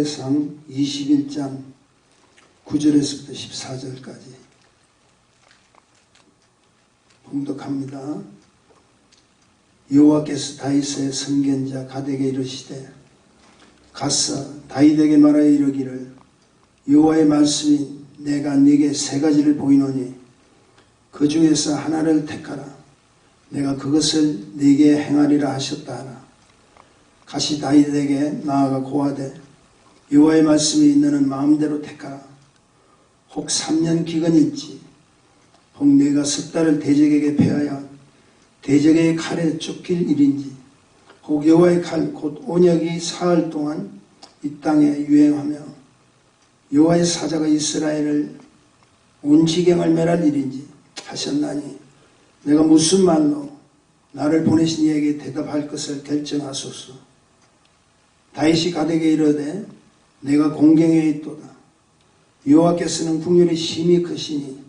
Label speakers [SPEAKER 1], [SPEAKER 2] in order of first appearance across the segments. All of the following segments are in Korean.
[SPEAKER 1] 사무엘상 21장 9절에서부터 14절까지 봉독합니다. 여호와께서 다윗의 선견자 갓에게 이르시되 가서 다윗에게 말하여 이르기를 여호와의 말씀이 내가 네게 세 가지를 보이노니 그 중에서 하나를 택하라. 내가 그것을 네게 행하리라 하셨다 하라. 가시 다윗에게 나아가 고하되 여호와의 말씀이 너는 마음대로 택하라. 혹 3년 기근일지 혹 내가 석 달을 대적에게 패하여 대적의 칼에 쫓길 일인지 혹 여호와의 칼 곧 온역이 사흘 동안 이 땅에 유행하며 여호와의 사자가 이스라엘을 온 지경을 멸할 일인지 하셨나니 내가 무슨 말로 나를 보내신 이에게 대답할 것을 결정하소서. 다윗이 갓에게 이르되 내가 공경에 있도다. 여호와께서는 국률이 심히 크시니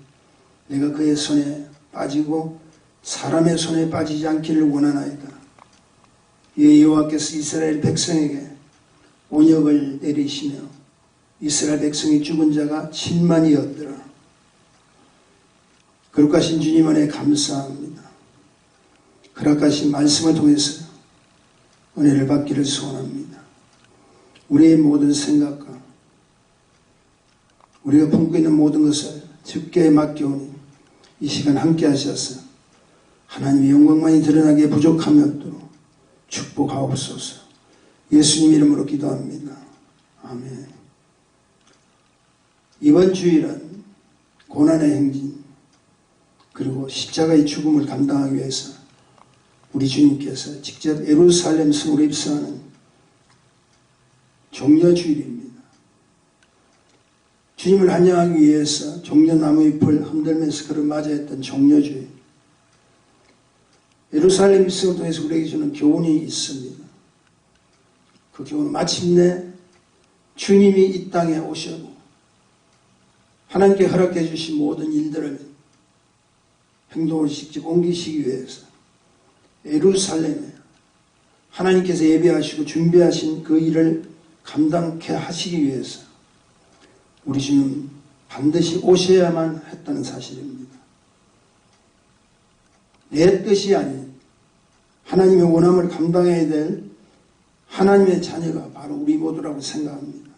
[SPEAKER 1] 내가 그의 손에 빠지고 사람의 손에 빠지지 않기를 원하나이다. 이에 여호와께서 이스라엘 백성에게 온역을 내리시며 이스라엘 백성이 죽은 자가 7만이었더라. 거룩하신 주님 안에 감사합니다. 허락하신 말씀을 통해서 은혜를 받기를 소원합니다. 우리의 모든 생각과 우리가 품고 있는 모든 것을 주께 맡겨오니 이 시간 함께 하셔서 하나님의 영광만이 드러나게 부족함이 없도록 축복하옵소서. 예수님 이름으로 기도합니다. 아멘. 이번 주일은 고난의 행진 그리고 십자가의 죽음을 감당하기 위해서 우리 주님께서 직접 예루살렘 성으로 입성하는 종려주일입니다. 주님을 환영하기 위해서 종려나무 잎을 흔들면서 그를 맞이했던 종려주일. 예루살렘 입성을 통해서 우리에게 주는 교훈이 있습니다. 그 교훈은 마침내 주님이 이 땅에 오시고 하나님께 허락해 주신 모든 일들을 행동을 직접 옮기시기 위해서 예루살렘에 하나님께서 예배하시고 준비하신 그 일을 감당케 하시기 위해서 우리 주님 반드시 오셔야만 했다는 사실입니다. 내 뜻이 아닌 하나님의 원함을 감당해야 될 하나님의 자녀가 바로 우리 모두라고 생각합니다.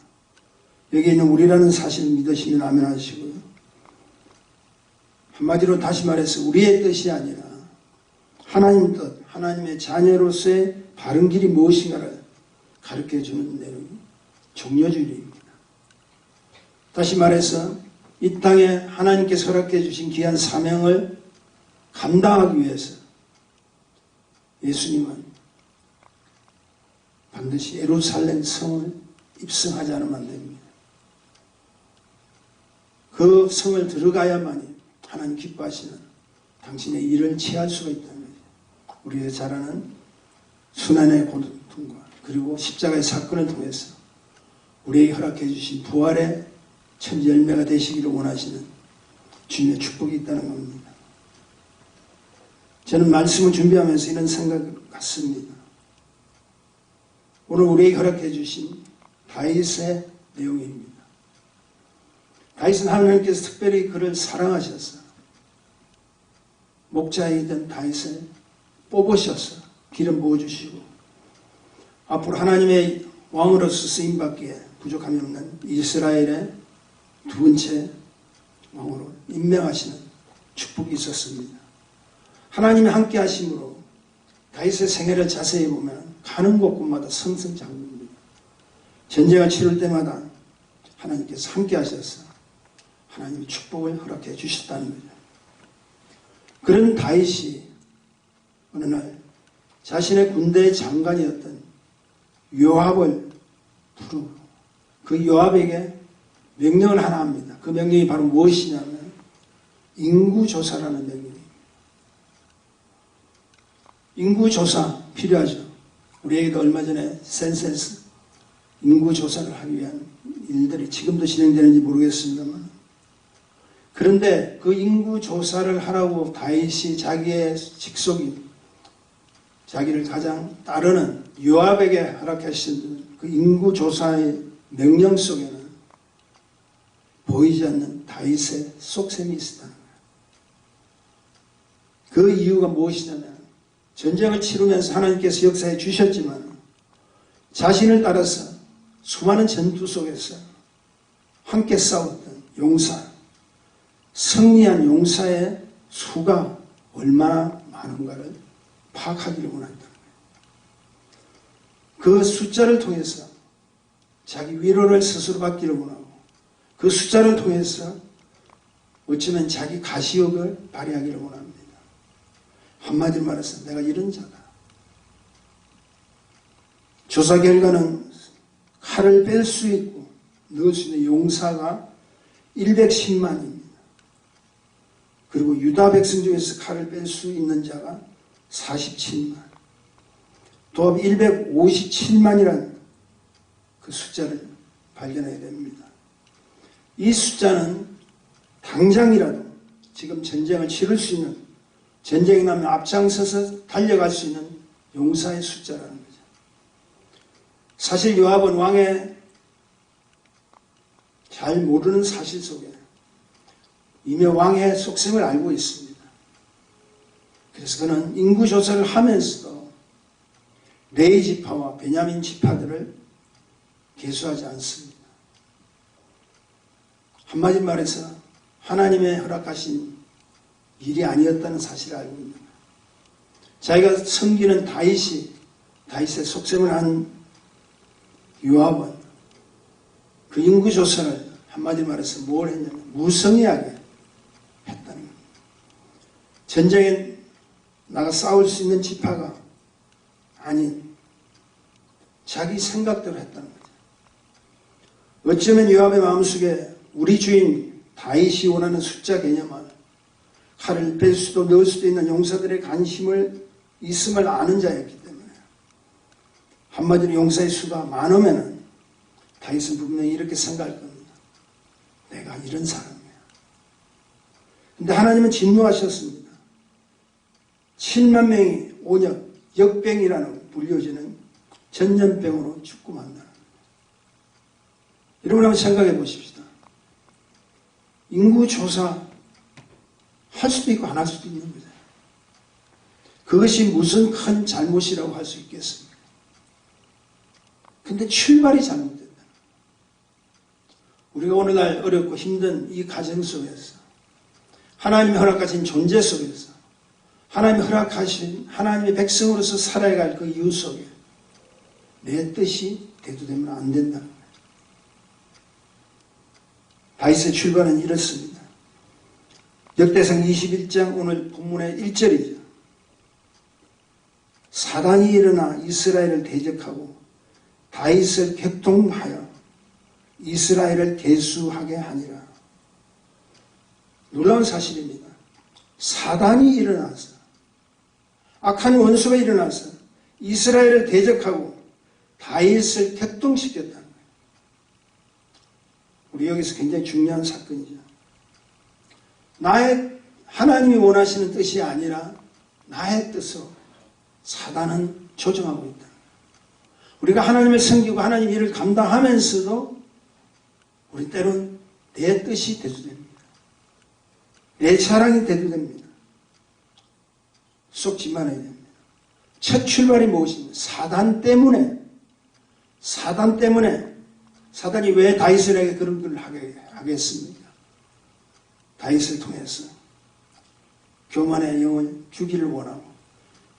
[SPEAKER 1] 여기 있는 우리라는 사실을 믿으시면 아멘 하시고요. 한마디로 다시 말해서 우리의 뜻이 아니라 하나님 뜻, 하나님의 자녀로서의 바른 길이 무엇인가를 가르쳐주는 내용이 종려주일입니다. 다시 말해서 이 땅에 하나님께서 허락해 주신 귀한 사명을 감당하기 위해서 예수님은 반드시 예루살렘 성을 입성하지 않으면 안 됩니다. 그 성을 들어가야만이 하나님 기뻐하시는 당신의 일을 취할 수가 있다는 거죠. 우리가 잘 아는 순환의 고통과 그리고 십자가의 사건을 통해서 우리에게 허락해 주신 부활의 첫 열매가 되시기를 원하시는 주님의 축복이 있다는 겁니다. 저는 말씀을 준비하면서 이런 생각을 갖습니다. 오늘 우리에게 허락해 주신 다윗의 내용입니다. 다윗은 하나님께서 특별히 그를 사랑하셔서 목자이던 다윗을 뽑으셔서 기름 부어주시고 앞으로 하나님의 왕으로서 쓰임받기에 부족함이 없는 이스라엘의 두 번째 왕으로 임명하시는 축복이 있었습니다. 하나님이 함께 하심으로 다윗의 생애를 자세히 보면 가는 곳곳마다 승승장구입니다. 전쟁을 치를 때마다 하나님께서 함께 하셔서 하나님의 축복을 허락해 주셨다는 거죠. 그런 다윗이 어느 날 자신의 군대의 장관이었던 요압을 부르고 그 요압에게 명령을 하나 합니다. 그 명령이 바로 무엇이냐면 인구조사라는 명령입니다. 인구조사 필요하죠. 우리에게도 얼마 전에 센서스 인구조사를 하기 위한 일들이 지금도 진행되는지 모르겠습니다만 그런데 그 인구조사를 하라고 다윗이 자기의 직속인 자기를 가장 따르는 요압에게 허락하신 그 인구조사의 명령 속에는 보이지 않는 다윗의 속셈이 있었다는 거예요. 그 이유가 무엇이냐면 전쟁을 치르면서 하나님께서 역사해 주셨지만 자신을 따라서 수많은 전투 속에서 함께 싸웠던 용사, 승리한 용사의 수가 얼마나 많은가를 파악하기를 원한다는 거예요. 그 숫자를 통해서 자기 위로를 스스로 받기를 원하고 그 숫자를 통해서 어쩌면 자기 가시욕을 발휘하기를 원합니다. 한마디로 말해서 내가 이런 자다. 조사 결과는 칼을 뺄 수 있고 넣을 수 있는 용사가 110만입니다. 그리고 유다 백성 중에서 칼을 뺄 수 있는 자가 47만. 도합 157만이라는 그 숫자를 발견해야 됩니다. 이 숫자는 당장이라도 지금 전쟁을 치를 수 있는, 전쟁이 나면 앞장서서 달려갈 수 있는 용사의 숫자라는 거죠. 사실 요압은 왕의 잘 모르는 사실 속에 이미 왕의 속셈을 알고 있습니다. 그래서 그는 인구조사를 하면서도 레위 지파와 베냐민 지파들을 계수하지 않습니다. 한마디 말해서 하나님의 허락하신 일이 아니었다는 사실을 알고 있는 거예요. 자기가 섬기는 다윗의 속셈을 한 요압은 그 인구조사를 한마디 말해서 뭘 했냐면 무성의하게 했다는 겁니다. 전쟁에 나가 싸울 수 있는 지파가 아닌 자기 생각대로 했다는 거죠. 어쩌면 요압의 마음속에 우리 주인 다윗이 원하는 숫자 개념을 칼을 뺄 수도 넣을 수도 있는 용사들의 관심을 있음을 아는 자였기 때문에 한마디로 용사의 수가 많으면 다윗은 분명히 이렇게 생각할 겁니다. 내가 이런 사람이야. 근데 하나님은 진노하셨습니다. 7만 명이 온역, 역병이라는 불려지는 전염병으로 죽고 만다. 여러분 한번 생각해 보십시다. 인구조사 할 수도 있고 안 할 수도 있는 거죠. 그것이 무슨 큰 잘못이라고 할 수 있겠습니까? 근데 출발이 잘못된다. 우리가 오늘날 어렵고 힘든 이 가정 속에서 하나님이 허락하신 존재 속에서 하나님이 허락하신 하나님의 백성으로서 살아야 할 그 이유 속에 내 뜻이 대두되면 안 된다는 거예요. 다윗의 출발은 이렇습니다. 역대상 21장 오늘 본문의 1절이죠. 사단이 일어나 이스라엘을 대적하고 다윗을 격동하여 이스라엘을 대수하게 하니라. 놀라운 사실입니다. 사단이 일어나서 악한 원수가 일어나서 이스라엘을 대적하고 다윗을 격동시켰다는 거예요. 우리 여기서 굉장히 중요한 사건이죠. 나의 하나님이 원하시는 뜻이 아니라 나의 뜻으로 사단은 조정하고 있다. 우리가 하나님을 섬기고 하나님 일을 감당하면서도 우리 때로는 내 뜻이 대두됩니다. 내 사랑이 대두됩니다. 속지 말아야 됩니다. 첫 출발이 무엇입니까? 사단 때문에 사단이 왜 다윗에게 그런 걸 하겠습니까? 다윗을 통해서 교만의 영을 주기를 원하고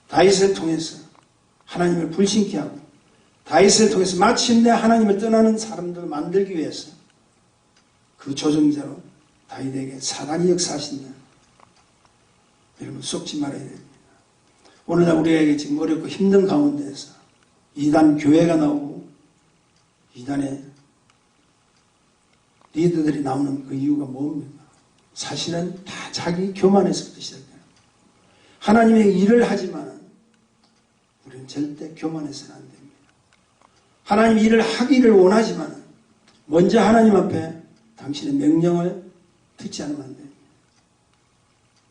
[SPEAKER 1] 다윗을 통해서 하나님을 불신케 하고 다윗을 통해서 마침내 하나님을 떠나는 사람들을 만들기 위해서 그 조종자로 다윗에게 사단이 역사하신다. 여러분 속지 말아야 됩니다. 오늘날 우리에게 지금 어렵고 힘든 가운데에서 이단 교회가 나오고 이단의 리더들이 나오는 그 이유가 뭡니까? 사실은 다 자기 교만에서부터 시작돼요. 하나님의 일을 하지만 우리는 절대 교만해서는 안 됩니다. 하나님 일을 하기를 원하지만 먼저 하나님 앞에 당신의 명령을 듣지 않으면 안 됩니다.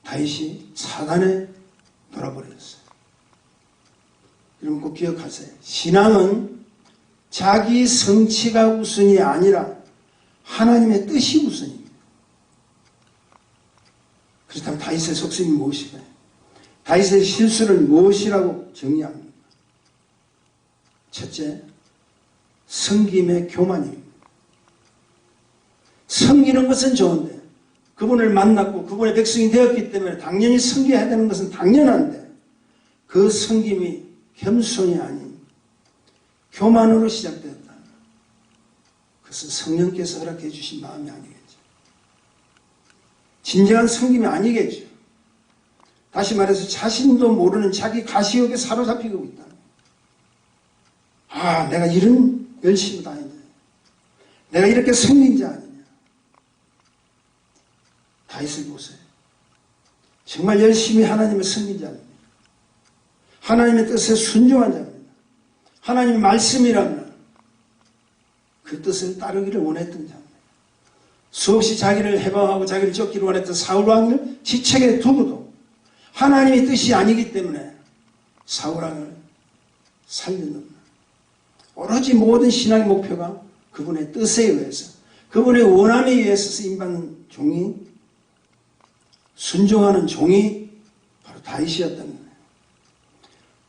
[SPEAKER 1] 다윗이 사단에 돌아버렸어요. 여러분 꼭 기억하세요. 신앙은 자기 성취가 우선이 아니라 하나님의 뜻이 우선입니다. 그렇다면 다윗의 속성이 무엇일까요? 다윗의 실수를 무엇이라고 정의합니까? 첫째, 섬김의 교만입니다. 섬기는 것은 좋은데 그분을 만났고 그분의 백성이 되었기 때문에 당연히 섬겨야 되는 것은 당연한데 그 섬김이 겸손이 아닌 교만으로 시작되었다. 그것은 성령께서 허락해 주신 마음이 아니겠죠. 진정한 섬김이 아니겠죠. 다시 말해서 자신도 모르는 자기 가시욕에 사로잡히고 있다. 아, 내가 이런 열심히 다니냐. 내가 이렇게 섬긴 자 아니냐. 다윗을 보세요. 정말 열심히 하나님을 섬긴 자입니다. 하나님의 뜻에 순종한 자입니다. 하나님의 말씀이라면 그 뜻을 따르기를 원했던 자입니다. 수없이 자기를 해방하고 자기를 쫓기를 원했던 사울왕을 지책에 두고도 하나님의 뜻이 아니기 때문에 사울왕을 살려놓는 오로지 모든 신앙의 목표가 그분의 뜻에 의해서 그분의 원함에 의해서 쓰임받는 종이 순종하는 종이 바로 다윗이었다는 거예요.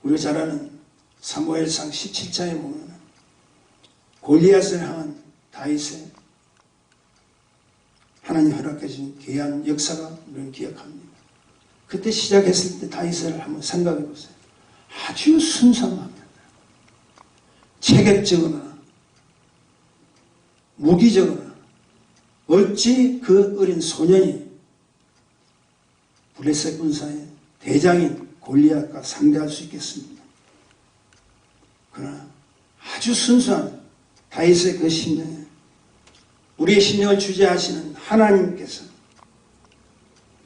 [SPEAKER 1] 우리가 잘 아는 사무엘상 17장에 보면 골리앗을 향한 다윗의 하나님 허락해 주신 귀한 역사가 우리는 기억합니다. 그때 시작했을 때 다윗을 한번 생각해 보세요. 아주 순수한 마음이었다. 체격적으로나 무기적으로나 어찌 그 어린 소년이 블레셋 군사의 대장인 골리앗과 상대할 수 있겠습니까? 그러나 아주 순수한 다윗의 그 심령에 우리의 심령을 주재하시는 하나님께서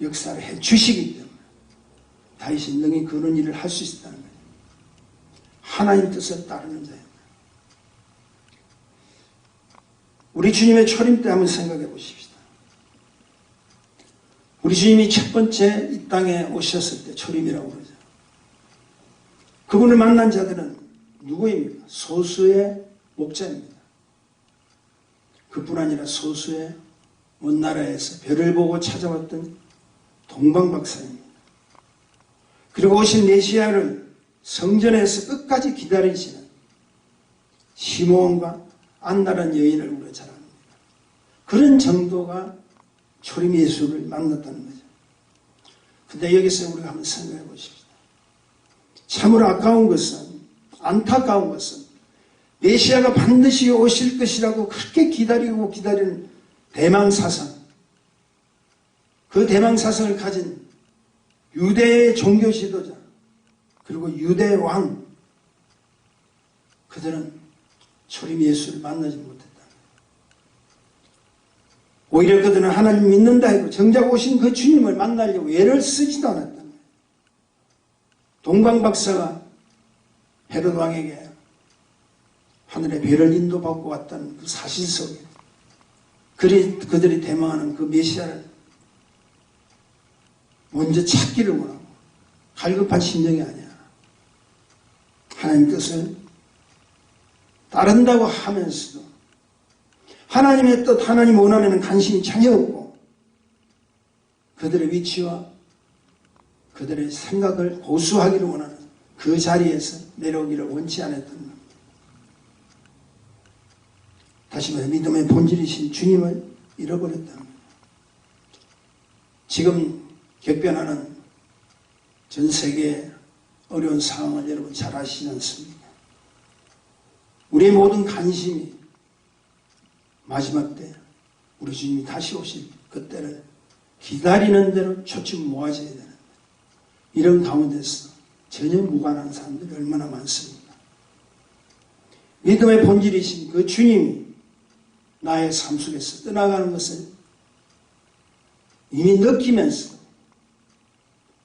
[SPEAKER 1] 역사를 해 주시기 때문에 다윗이 능히 그런 일을 할 수 있었다는 거예요. 하나님 뜻을 따르는 자입니다. 우리 주님의 초림 때 한번 생각해 보십시다. 우리 주님이 첫 번째 이 땅에 오셨을 때 초림이라고 그러죠. 그분을 만난 자들은 누구입니까? 소수의 목자입니다. 그뿐 아니라 소수의 먼 나라에서 별을 보고 찾아왔던 동방박사입니다. 그리고 오신 메시아를 성전에서 끝까지 기다리시는 시므온과 안나라는 여인을 우리가 잘 압니다. 그런 정도가 초림 예수를 만났다는 거죠. 근데 여기서 우리가 한번 생각해 보십시다. 참으로 아까운 것은, 안타까운 것은 메시아가 반드시 오실 것이라고 그렇게 기다리고 기다리는 대망사상, 그 대망사상을 가진 유대의 종교 지도자 그리고 유대의 왕, 그들은 초림 예수를 만나지 못했다. 오히려 그들은 하나님 믿는다 해도 정작 오신 그 주님을 만나려고 애를 쓰지도 않았다. 동방박사가 헤롯 왕에게 하늘의 별을 인도받고 왔다는 그 사실 속에 그들이 대망하는 그 메시아를 먼저 찾기를 원하고 갈급한 심정이 아니야. 하나님 뜻을 따른다고 하면서도 하나님의 뜻, 하나님 원함에는 관심이 전혀 없고 그들의 위치와 그들의 생각을 고수하기를 원하는 그 자리에서 내려오기를 원치 않았던 겁니다. 다시 말해 믿음의 본질이신 주님을 잃어버렸다는 겁니다. 지금 격변하는 전 세계의 어려운 상황을 여러분 잘 아시지 않습니까? 우리의 모든 관심이 마지막 때 우리 주님이 다시 오실 그때를 기다리는 대로 초점 모아져야 되는 이런 가운데서 전혀 무관한 사람들이 얼마나 많습니까? 믿음의 본질이신 그 주님이 나의 삶 속에서 떠나가는 것을 이미 느끼면서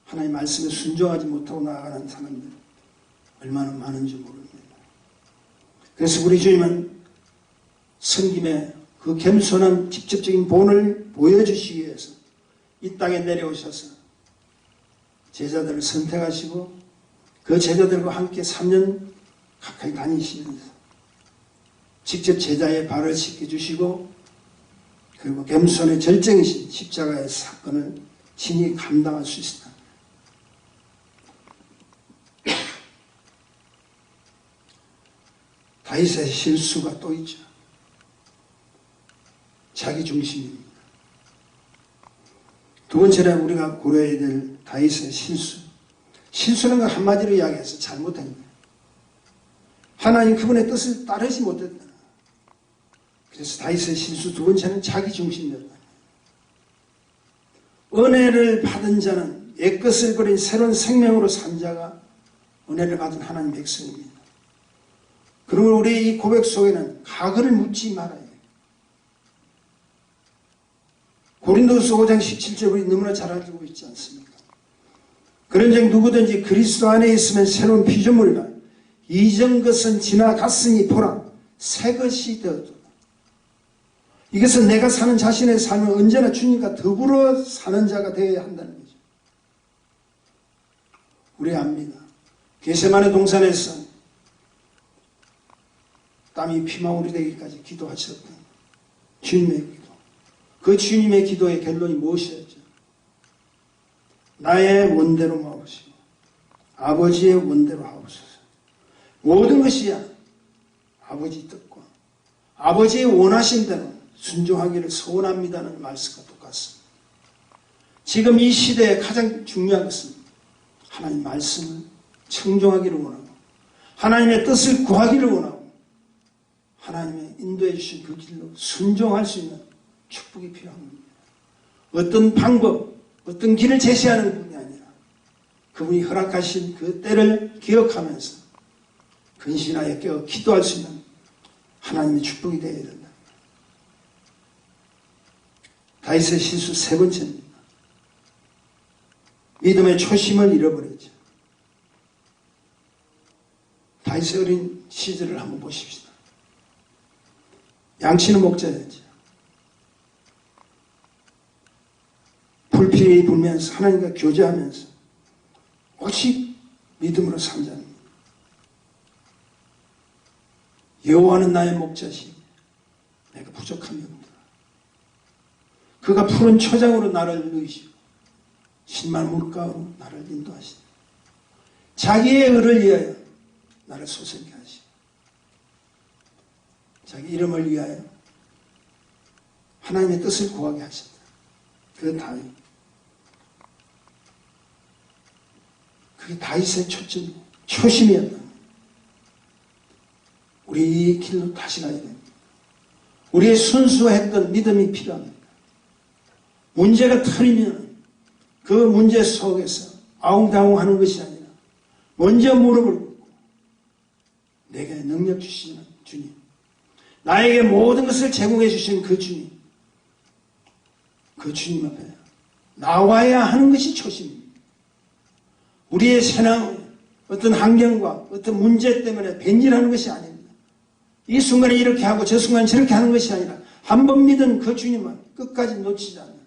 [SPEAKER 1] 하나님 말씀에 순종하지 못하고 나아가는 사람들 얼마나 많은지 모릅니다. 그래서 우리 주님은 섬김의 그 겸손한 직접적인 본을 보여주시기 위해서 이 땅에 내려오셔서 제자들을 선택하시고 그 제자들과 함께 3년 가까이 다니시면서 직접 제자의 발을 씻겨주시고 그리고 겸손의 절정이신 십자가의 사건을 친히 감당할 수 있습니다. 다윗의 실수가 또 있죠. 자기 중심입니다. 두 번째는 우리가 고려해야 될 다윗의 실수. 실수는 그 한마디로 이야기해서 잘못한 거예요. 하나님 그분의 뜻을 따르지 못했다. 그래서 다윗의 실수 두 번째는 자기 중심이었다. 은혜를 받은 자는 옛것을 버린 새로운 생명으로 산 자가 은혜를 받은 하나님 백성입니다. 그러므로 우리의 이 고백 속에는 과거를 묻지 말아야 해요. 고린도후서 5장 17절 우리 너무나 잘 알고 있지 않습니까? 그런즉 누구든지 그리스도 안에 있으면 새로운 피조물이라 이전 것은 지나갔으니 보라 새 것이 되었도다. 이것은 내가 사는 자신의 삶은 언제나 주님과 더불어 사는 자가 되어야 한다는 거죠. 우리 압니다. 겟세마네 동산에서 땀이 피망울이 되기까지 기도하셨던 주님의 기도. 그 주님의 기도의 결론이 무엇이었죠? 나의 원대로 마옵시고 아버지의 원대로 하옵소서. 모든 것이야 아버지 뜻과 아버지의 원하신 대로 순종하기를 소원합니다는 말씀과 똑같습니다. 지금 이 시대에 가장 중요한 것은 하나님 말씀을 청종하기를 원하고 하나님의 뜻을 구하기를 원하고 하나님의 인도해 주신 그 길로 순종할 수 있는 축복이 필요한 겁니다. 어떤 방법, 어떤 길을 제시하는 분이 아니라 그분이 허락하신 그 때를 기억하면서 근신하여 깨어 기도할 수 있는 하나님의 축복이 되어야 된다. 다윗의 실수 세 번째입니다. 믿음의 초심을 잃어버렸죠. 다윗의 어린 시절을 한번 보십시다. 양치는 목자였죠. 불필이 불면서 하나님과 교제하면서 오직 믿음으로 산 자입니다. 여호와는 나의 목자시니 내가 부족함이 없다. 그가 푸른 초장으로 나를 누이시고 신만 물가로 나를 인도하시니 자기의 의를 위하여 나를 소생케 하시고 자기 이름을 위하여 하나님의 뜻을 구하게 하셨다. 그 다윗. 그게 다윗의 초심이었다. 우리 이 길로 다시 가야 됩니다. 우리의 순수했던 믿음이 필요합니다. 문제가 터지면 그 문제 속에서 아웅다웅하는 것이 아니라 먼저 무릎을 꿇고 내게 능력 주시는 주님, 나에게 모든 것을 제공해 주신 그 주님, 그 주님 앞에 나와야 하는 것이 초심입니다. 우리의 신앙은 어떤 환경과 어떤 문제 때문에 변질하는 것이 아닙니다. 이 순간에 이렇게 하고 저 순간에 저렇게 하는 것이 아니라 한 번 믿은 그 주님은 끝까지 놓치지 않는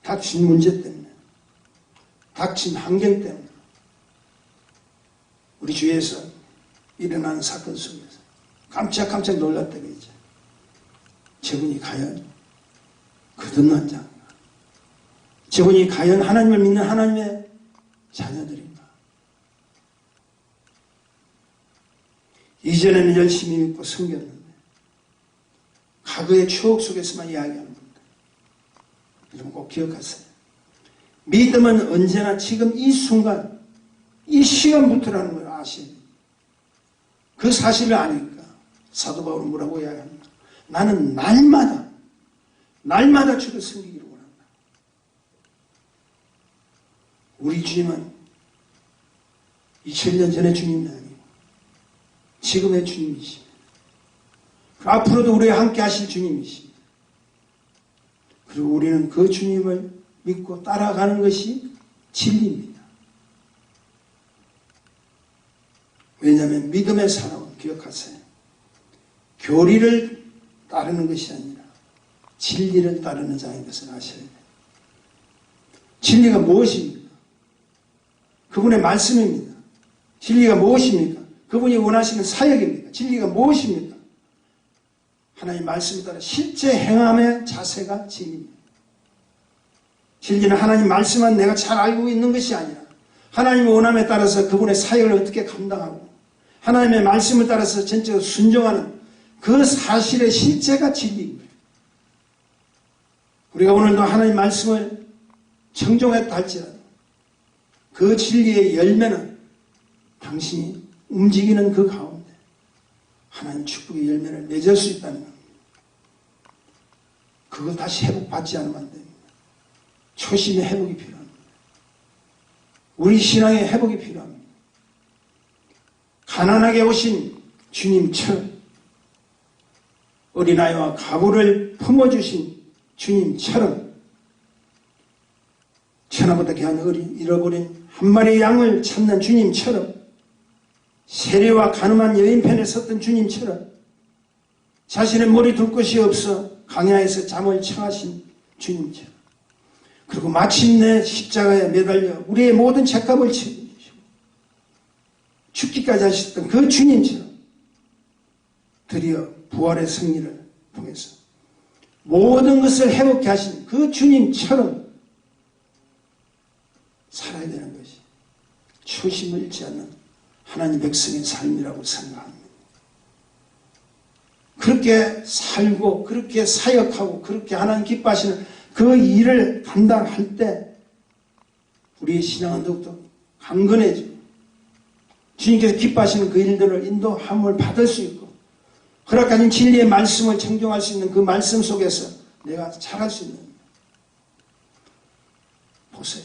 [SPEAKER 1] 닥친 문제 때문에 닥친 환경 때문에 우리 주위에서 일어나는 사건 속에서 깜짝깜짝 놀랐다고 했죠. 저분이 과연 거듭난 자인가? 저분이 과연 하나님을 믿는 하나님의 자녀들인가? 이전에는 열심히 믿고 섬겼는데 과거의 추억 속에서만 이야기하는 겁니다. 여러분 꼭 기억하세요. 믿음은 언제나 지금 이 순간 이 시간부터라는 걸 아셔야 됩니다. 그 사실을 아니까 사도 바울은 뭐라고 이야기합니까? 나는 날마다 주를 섬기기를 원한다. 우리 주님은 2000년 전의 주님이 아니고 지금의 주님이십니다. 앞으로도 우리와 함께 하실 주님이십니다. 그리고 우리는 그 주님을 믿고 따라가는 것이 진리입니다. 왜냐하면 믿음의 사람은 기억하세요. 교리를 따르는 것이 아니라 진리를 따르는 자인 것을 아셔야 돼요. 진리가 무엇입니까? 그분의 말씀입니다. 진리가 무엇입니까? 그분이 원하시는 사역입니까? 진리가 무엇입니까? 하나님 말씀에 따라 실제 행함의 자세가 진리입니다. 진리는 하나님 말씀만 내가 잘 알고 있는 것이 아니라 하나님의 원함에 따라서 그분의 사역을 어떻게 감당하고 하나님의 말씀을 따라서 전적으로 순종하는 그 사실의 실제가 진리입니다. 우리가 오늘도 하나님 말씀을 청종했다 할지라도 그 진리의 열매는 당신이 움직이는 그 가운데 하나님 축복의 열매를 맺을 수 있다는 겁니다. 그거 다시 회복받지 않으면 안 됩니다. 초심의 회복이 필요합니다. 우리 신앙의 회복이 필요합니다. 가난하게 오신 주님처럼 어린아이와 가부를 품어주신 주님처럼 천하보다 귀한 잃어버린 한 마리 양을 찾는 주님처럼 세리와 가늠한 여인 편에 섰던 주님처럼 자신의 머리 둘 곳이 없어 강야에서 잠을 청하신 주님처럼 그리고 마침내 십자가에 매달려 우리의 모든 죄값을 치르시고 죽기까지 하셨던 그 주님처럼 드디어 부활의 승리를 통해서 모든 것을 회복케 하신 그 주님처럼 살아야 되는 것이 초심을 잃지 않는 하나님 백성의 삶이라고 생각합니다. 그렇게 살고 그렇게 사역하고 그렇게 하나님 기뻐하시는 그 일을 감당할 때 우리의 신앙은 더욱더 강건해지고 주님께서 기뻐하시는 그 일들을 인도함을 받을 수 있고 허락하신 진리의 말씀을 청종할 수 있는 그 말씀 속에서 내가 잘할 수 있는 보세요.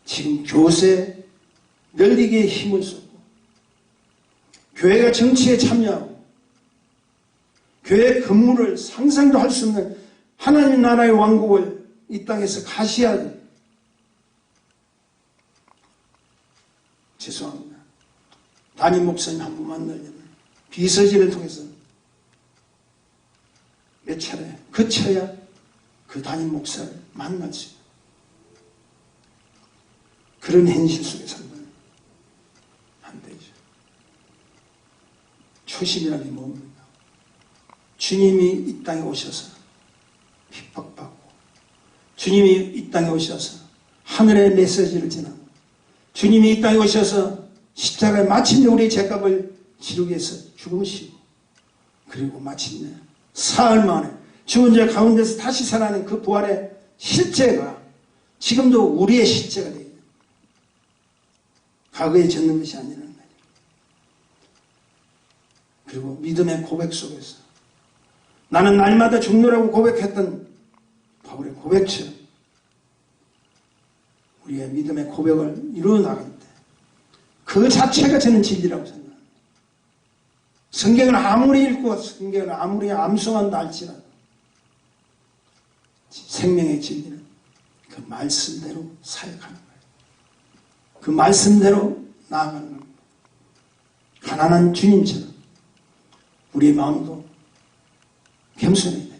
[SPEAKER 1] 지금 교세 널리기에 힘을 쏟고 교회가 정치에 참여하고 교회 근무를 상상도 할 수 없는 하나님 나라의 왕국을 이 땅에서 가시하듯 죄송합니다. 담임 목사님 한 분 만나려면 비서진을 통해서 몇 차례 거쳐야 그 담임 목사를 만날 수 있어요. 그런 현실 속에 살면 안 되죠. 초심이라는 게 뭡니까? 주님이 이 땅에 오셔서 핍박받고 주님이 이 땅에 오셔서 하늘의 메시지를 전하고 주님이 이 땅에 오셔서 십자가에 마침내 우리의 죄값을 치르기 위해서 죽으시고 그리고 마침내 사흘 만에 죽은 자 가운데서 다시 살아나는 그 부활의 실제가 지금도 우리의 실제가 되게 됩니다. 과거에 졌는 것이 아니라는 거예요. 그리고 믿음의 고백 속에서 나는 날마다 죽노라고 고백했던 바울의 고백처럼 우리의 믿음의 고백을 이루어 나갈 때 그 자체가 저는 진리라고 생각합니다. 성경을 아무리 읽고 성경을 아무리 암송한다 할지라도 생명의 진리는 그 말씀대로 사역하는 거예요. 그 말씀대로 나아가는 겁니다. 가난한 주님처럼 우리의 마음도 겸손해야 됩니다.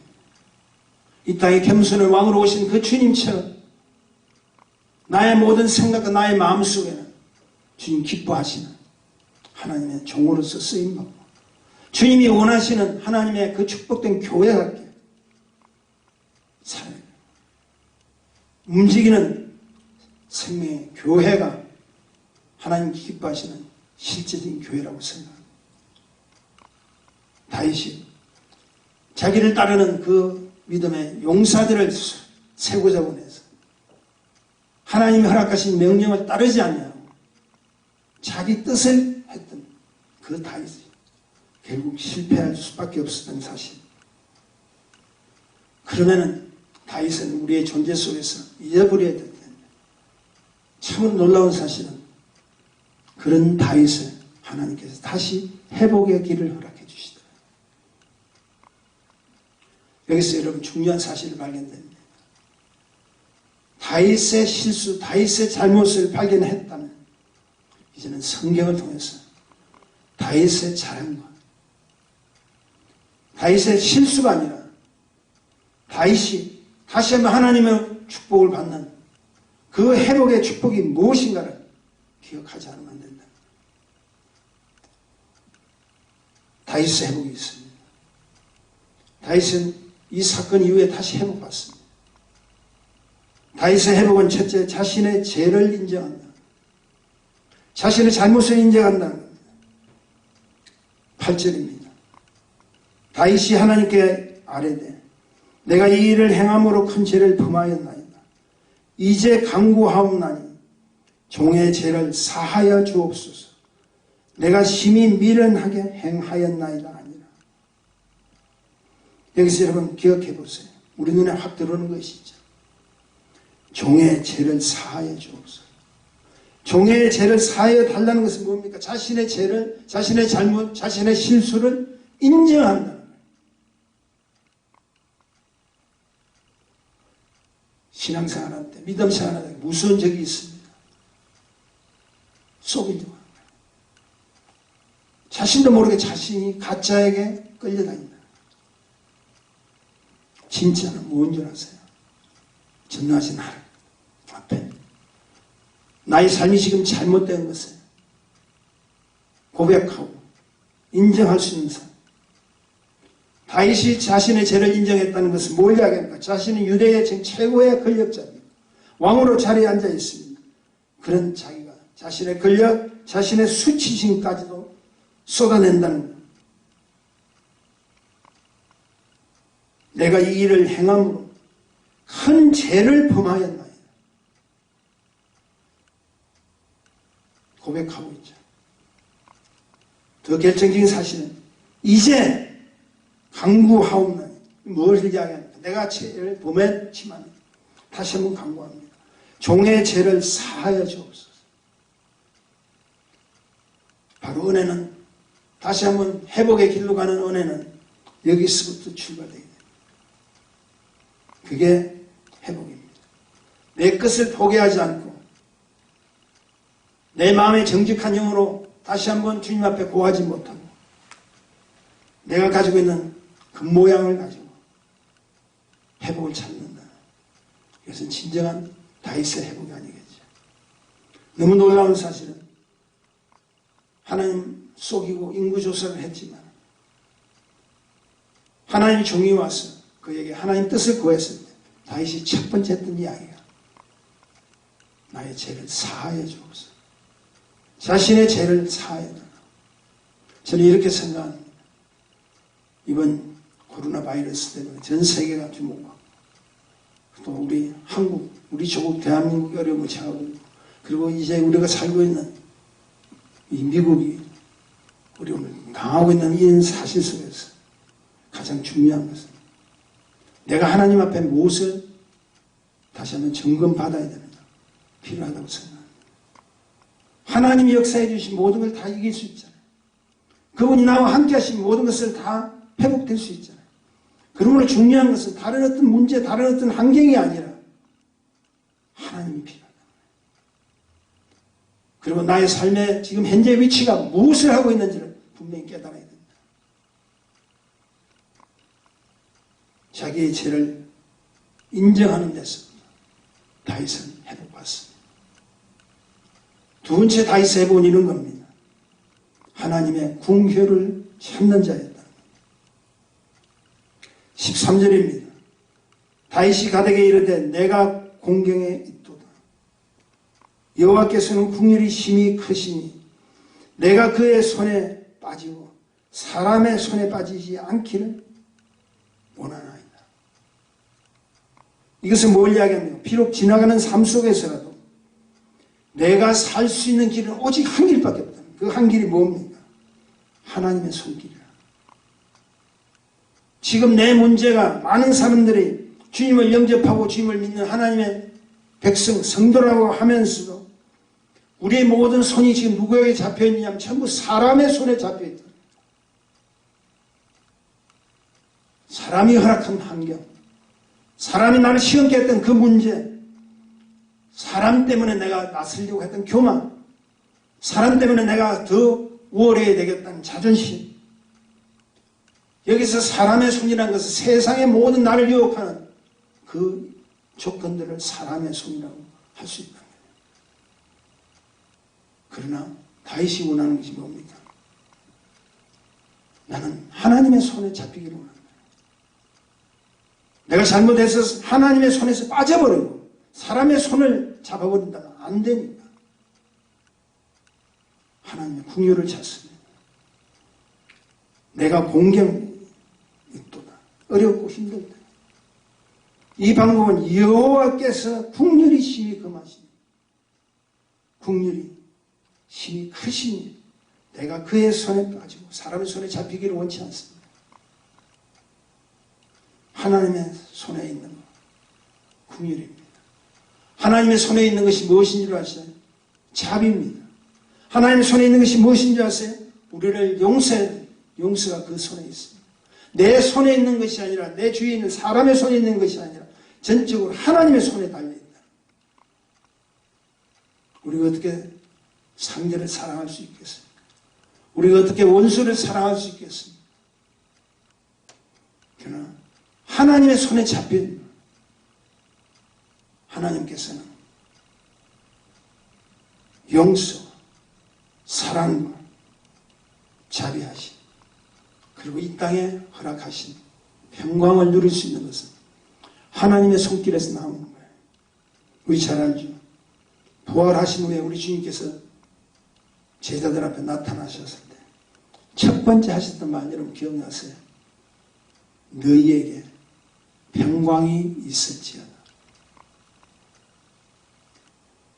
[SPEAKER 1] 이 땅에 겸손의 왕으로 오신 그 주님처럼 나의 모든 생각과 나의 마음속에는 주님 기뻐하시는 하나님의 종으로서 쓰임받고 주님이 원하시는 하나님의 그 축복된 교회답게 살아야 돼요. 움직이는 생명의 교회가 하나님 기뻐하시는 실제적인 교회라고 생각합니다. 다윗이 자기를 따르는 그 믿음의 용사들을 세고자 원해서 하나님이 허락하신 명령을 따르지 않냐고 자기 뜻을 했던 그 다윗이 결국 실패할 수밖에 없었던 사실. 그러면은 다윗은 우리의 존재 속에서 잊어버려야 될 텐데 참으로 놀라운 사실은 그런 다윗을 하나님께서 다시 회복의 길을 허락해 주시더라고요. 여기서 여러분 중요한 사실을 발견됩니다. 다윗의 실수, 다윗의 잘못을 발견했다면 이제는 성경을 통해서 다윗의 자랑과 다윗의 실수가 아니라 다윗이 다시 한번 하나님의 축복을 받는 그 회복의 축복이 무엇인가를 기억하지 않으면 안 된다. 다윗의 회복이 있습니다. 다윗은 이 사건 이후에 다시 회복받습니다. 다윗의 회복은 첫째, 자신의 죄를 인정한다. 자신의 잘못을 인정한다는 겁니다. 8절입니다. 다윗이 하나님께 아뢰되 내가 이 일을 행함으로 큰 죄를 범하였나이다. 이제 간구하옵나니 종의 죄를 사하여 주옵소서. 내가 심히 미련하게 행하였나이다 아니라. 여기서 여러분 기억해 보세요. 우리 눈에 확 들어오는 것이죠. 종의 죄를 사하여 주옵소서. 종의 죄를 사하여 달라는 것은 뭡니까? 자신의 죄를, 자신의 잘못, 자신의 실수를 인정한다는 거예요. 신앙생활할 때, 믿음생활할 때 무서운 적이 있습니다. 속이려고 합니다. 자신도 모르게 자신이 가짜에게 끌려다닌다. 진짜는 뭔 줄 아세요? 전능하신 하나님 앞에 나의 삶이 지금 잘못된 것을 고백하고 인정할 수 있는 삶. 다윗이 자신의 죄를 인정했다는 것은 뭘 이야기합니까? 자신은 유대의 지금 최고의 권력자입니다. 왕으로 자리에 앉아 있습니다. 그런 자기가 자신의 권력, 자신의 수치심까지도 쏟아낸다는 것. 내가 이 일을 행함으로 큰 죄를 범하였나이다. 고백하고 있죠. 더 결정적인 사실은 이제 간구하옵나니 무엇을 이야기합니까? 내가 죄를 범했지만 다시 한번 간구합니다. 종의 죄를 사하여 주옵소서. 바로 은혜는 다시 한번 회복의 길로 가는 은혜는 여기서부터 출발되게 됩니다. 그게 회복입니다. 내 것을 포기하지 않고 내 마음의 정직한 영으로 다시 한번 주님 앞에 고하지 못하고 내가 가지고 있는 그 모양을 가지고 회복을 찾는다. 이것은 진정한 다윗의 회복이 아니겠죠. 너무 놀라운 사실은 하나님 속이고 인구조사를 했지만 하나님 종이 와서 그에게 하나님 뜻을 구했을 때 다윗이 첫 번째 했던 이야기가 나의 죄를 사하여 주옵소서. 자신의 죄를 사하여 달라. 저는 이렇게 생각합니다. 이번 코로나 바이러스 때문에 전 세계가 주목하고 또 우리 한국, 우리 조국 대한민국이 어려움을 처하고 있고 그리고 이제 우리가 살고 있는 이 미국이 어려움을 당하고 있는 이 사실 속에서 가장 중요한 것은 내가 하나님 앞에 무엇을 다시 한번 점검받아야 되는가 필요하다고 생각합니다. 하나님이 역사해 주신 모든 걸 다 이길 수 있잖아요. 그분이 나와 함께 하신 모든 것을 다 회복될 수 있잖아요. 그러므로 중요한 것은 다른 어떤 문제, 다른 어떤 환경이 아니라 하나님이 필요하다. 그리고 나의 삶의 지금 현재 위치가 무엇을 하고 있는지를 분명히 깨달아야 됩니다. 자기의 죄를 인정하는 데서 다윗은 회복받습니다. 두 번째 다윗의 회복은 이런 겁니다. 하나님의 궁효를 찾는 자였다. 13절입니다. 다윗이 가데게 이르되 내가 공경에 있도다. 여호와께서는 궁율이 심히 크시니 내가 그의 손에 빠지고 사람의 손에 빠지지 않기를 원하나이다. 이것은 뭘 이야기합니까? 비록 지나가는 삶 속에서라도 내가 살 수 있는 길은 오직 한 길밖에 없다. 그 한 길이 뭡니까? 하나님의 손길이라. 지금 내 문제가 많은 사람들이 주님을 영접하고 주님을 믿는 하나님의 백성, 성도라고 하면서도 우리의 모든 손이 지금 누구에게 잡혀있느냐면 전부 사람의 손에 잡혀있다. 사람이 허락한 환경, 사람이 나를 시험케 했던 그 문제, 사람 때문에 내가 나서려고 했던 교만, 사람 때문에 내가 더 우월해야 되겠다는 자존심, 여기서 사람의 손이라는 것은 세상의 모든 나를 유혹하는 그 조건들을 사람의 손이라고 할 수 있다. 그러나 다윗이 원하는 것이 뭡니까? 나는 하나님의 손에 잡히기를 원한다. 내가 잘못해서 하나님의 손에서 빠져버리고 사람의 손을 잡아버린다면 안 되니까 하나님의 긍휼을 찾습니다. 내가 공경이 있도다. 어렵고 힘들 때. 이 방법은 여호와께서 긍휼히 심히 금하시니 긍휼이 심히 크시니 내가 그의 손에 빠지고 사람의 손에 잡히기를 원치 않습니다. 하나님의 손에 있는 것, 긍휼입니다. 하나님의 손에 있는 것이 무엇인 줄 아세요? 자비입니다. 하나님의 손에 있는 것이 무엇인 줄 아세요? 우리를 용서해야 용서가 그 손에 있습니다. 내 손에 있는 것이 아니라 내 주위에 있는 사람의 손에 있는 것이 아니라 전적으로 하나님의 손에 달려있다. 우리가 어떻게 상대를 사랑할 수 있겠습니까? 우리가 어떻게 원수를 사랑할 수 있겠습니까? 그러나 하나님의 손에 잡힌 하나님께서는 용서, 사랑과 자비하신 그리고 이 땅에 허락하신 평강을 누릴 수 있는 것은 하나님의 손길에서 나오는 거예요. 우리 잘 알죠? 부활하신 후에 우리 주님께서 제자들 앞에 나타나셨을 때 첫 번째 하셨던 말 여러분 기억나세요? 너희에게 평강이 있을지어다.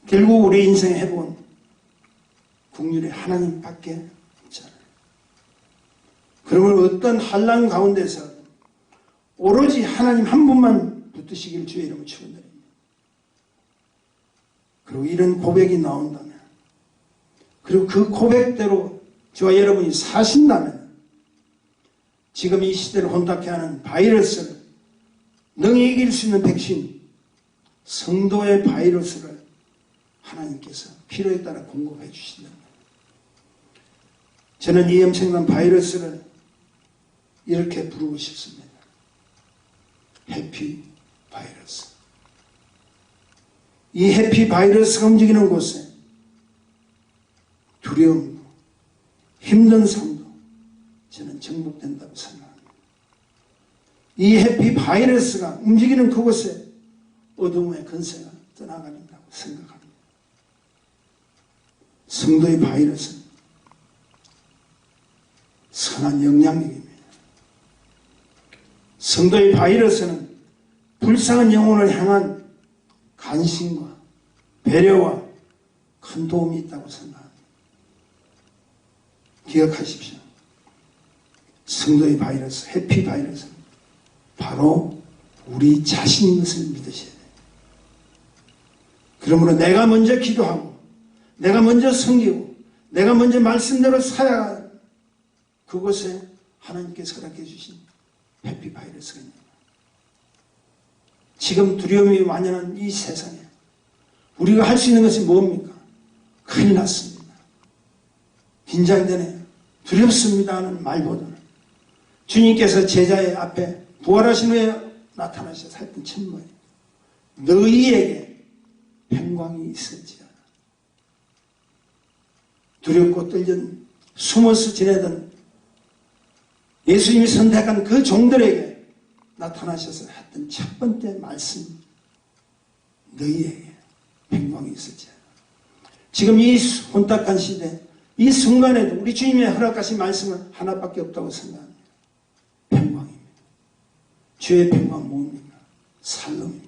[SPEAKER 1] 결국 우리 인생에 해본 긍휼의 하나님밖에 없잖아요. 그러면 어떤 환난 가운데서 오로지 하나님 한 분만 붙드시길 주의 이름으로 축원드립니다. 그리고 이런 고백이 나온다면, 그리고 그 고백대로 저와 여러분이 사신다면 지금 이 시대를 혼탁케 하는 바이러스를 능히 이길 수 있는 백신, 성도의 바이러스를 하나님께서 필요에 따라 공급해 주신다는 거예요. 저는 이 엄청난 바이러스를 이렇게 부르고 싶습니다. 해피 바이러스. 이 해피 바이러스가 움직이는 곳에 두려움도 힘든 삶도 저는 정복된다고 생각합니다. 이 해피 바이러스가 움직이는 그곳에 어둠의 근세가 떠나간다고 생각합니다. 성도의 바이러스는 선한 영향력입니다. 성도의 바이러스는 불쌍한 영혼을 향한 관심과 배려와 큰 도움이 있다고 생각합니다. 기억하십시오. 성도의 바이러스, 해피 바이러스는 바로 우리 자신인 것을 믿으셔야 돼요. 그러므로 내가 먼저 기도하고 내가 먼저 섬기고 내가 먼저 말씀대로 살아야 그곳에 하나님께서 허락해 주신 해피 바이러스가 있는 거예요. 지금 두려움이 만연한 이 세상에 우리가 할 수 있는 것이 뭡니까? 큰일 났습니다. 긴장되네. 두렵습니다 하는 말보다는 주님께서 제자의 앞에 부활하신 후에 나타나셔서 했던 첫 말이에요. 너희에게 평강이 있을지어다. 두렵고 떨던 숨어서 지내던 예수님이 선택한 그 종들에게 나타나셔서 했던 첫 번째 말씀, 너희에게 평강이 있을지어다. 지금 이 혼탁한 시대, 이 순간에도 우리 주님의 허락하신 말씀은 하나밖에 없다고 생각합니다. 평강입니다. 주의 평강 뭡니까? 살롬입니다.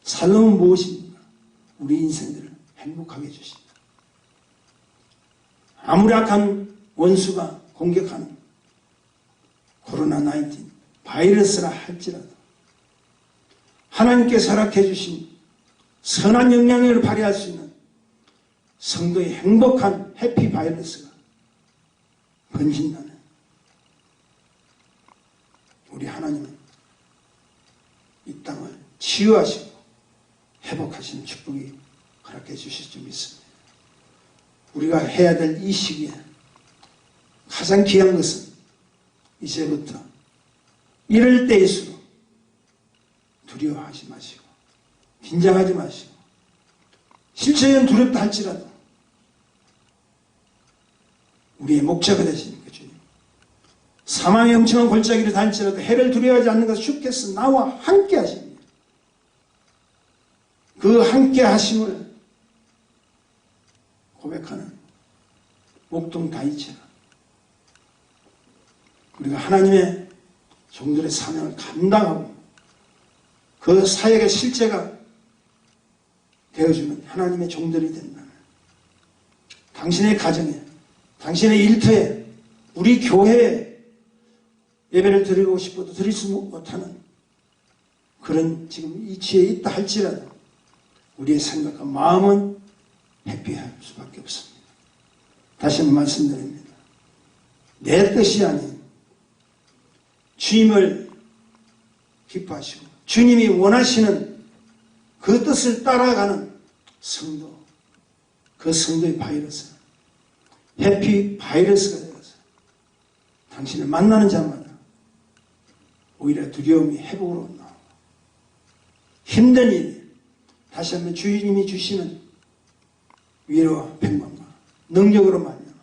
[SPEAKER 1] 살롬은 무엇입니까? 우리 인생들을 행복하게 해주십니다. 아무리 악한 원수가 공격하는 코로나19 바이러스라 할지라도 하나님께서 허락해 주신 선한 영향력을 발휘할 수 있는 성도의 행복한 해피 바이러스가 번진다면 우리 하나님은 이 땅을 치유하시고 회복하시는 축복이 허락해 주실 줄 믿습니다. 우리가 해야 될 이 시기에 가장 귀한 것은 이제부터 이럴 때일수록 두려워하지 마시고 긴장하지 마시고 실제는 두렵다 할지라도 우리의 목자가 되시니까 주님 사망의 영청한 골짜기를 다닐지라도 해를 두려워하지 않는 것을 주께서 나와 함께 하십니다. 그 함께 하심을 고백하는 목동 다이체가 우리가 하나님의 종들의 사명을 감당하고 그 사역의 실제가 되어주는 하나님의 종들이 된다면 당신의 가정에, 당신의 일터에, 우리 교회에 예배를 드리고 싶어도 드릴 수 못하는 그런 지금 이치에 있다 할지라도 우리의 생각과 마음은 회피할 수밖에 없습니다. 다시 한번 말씀드립니다. 내 뜻이 아닌 주님을 기뻐하시고 주님이 원하시는 그 뜻을 따라가는 성도, 그 성도의 바이러스, 해피 바이러스가 되어서 당신을 만나는 자마다 오히려 두려움이 회복으로 나오고 힘든 일, 다시 한번 주님이 주시는 위로와 평강과 능력으로 말미암아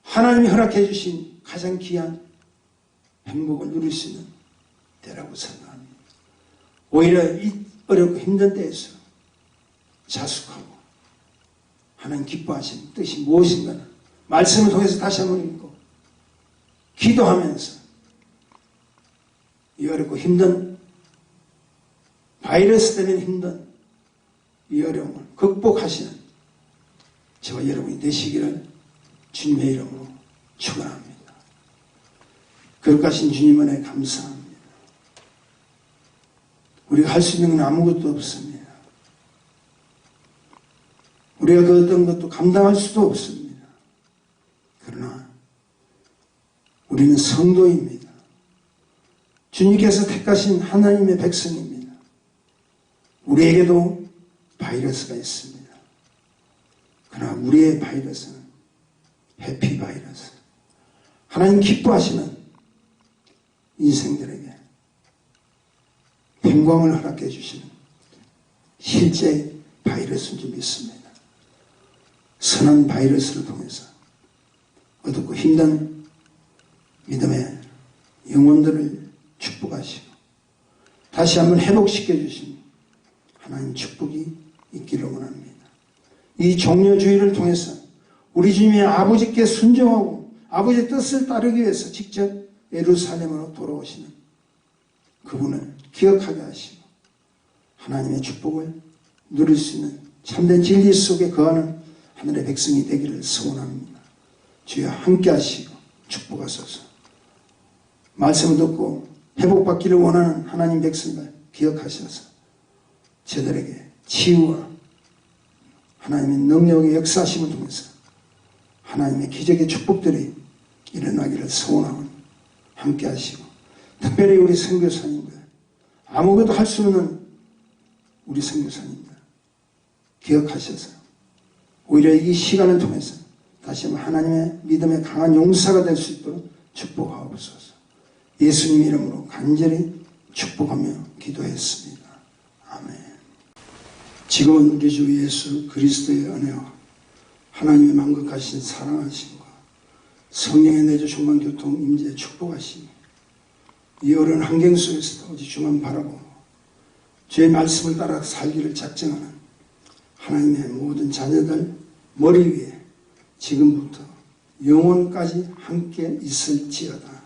[SPEAKER 1] 하나님이 허락해 주신 가장 귀한 행복을 누릴 수 있는 때라고 생각합니다. 오히려 이 어렵고 힘든 때에서 자숙하고 하나님 기뻐하시는 뜻이 무엇인가는 말씀을 통해서 다시 한번 읽고 기도하면서 이 어렵고 힘든 바이러스 때문에 힘든 이 어려움을 극복하시는 저와 여러분이 되시기를 주님의 이름으로 축원합니다. 거룩하신 주님 은혜 감사합니다. 우리가 할 수 있는 건 아무것도 없습니다. 우리가 그 어떤 것도 감당할 수도 없습니다. 그러나 우리는 성도입니다. 주님께서 택하신 하나님의 백성입니다. 우리에게도 바이러스가 있습니다. 그러나 우리의 바이러스는 해피 바이러스. 하나님 기뻐하시는 인생들에게 평강을 허락해 주시는 실제 바이러스인 줄 믿습니다. 선한 바이러스를 통해서 어둡고 힘든 믿음의 영혼들을 축복하시고 다시 한번 회복시켜 주신 하나님 축복이 있기를 원합니다. 이 종려주의를 통해서 우리 주님의 아버지께 순종하고 아버지의 뜻을 따르기 위해서 직접 예루살렘으로 돌아오시는 그분을 기억하게 하시고 하나님의 축복을 누릴 수 있는 참된 진리 속에 거하는 하늘의 백성이 되기를 소원합니다. 주여 함께 하시고 축복하소서. 말씀을 듣고 회복받기를 원하는 하나님 백성을 기억하셔서 저들에게 치유와 하나님의 능력의 역사하심을 통해서 하나님의 기적의 축복들이 일어나기를 소원하고 함께 하시고 특별히 우리 선교사님들 아무것도 할 수 없는 우리 선교사님들 기억하셔서 오히려 이 시간을 통해서 다시 한번 하나님의 믿음의 강한 용사가 될 수 있도록 축복하옵소서. 예수님 이름으로 간절히 축복하며 기도했습니다. 아멘. 지금은 우리 주 예수 그리스도의 은혜와 하나님의 만극하신 사랑하심과 성령의 내주 충만 교통 임재 축복하시니 이 어려운 환경 속에서도 오직 주만 바라보고 주의 말씀을 따라 살기를 작정하는 하나님의 모든 자녀들 머리 위에 지금부터 영원까지 함께 있을지어다.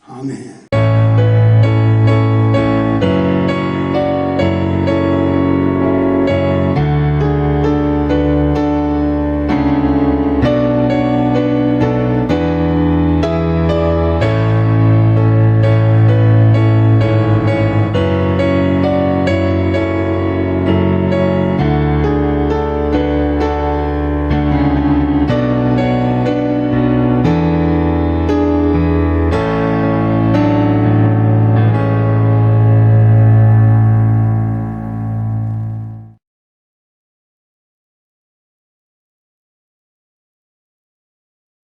[SPEAKER 1] 아멘.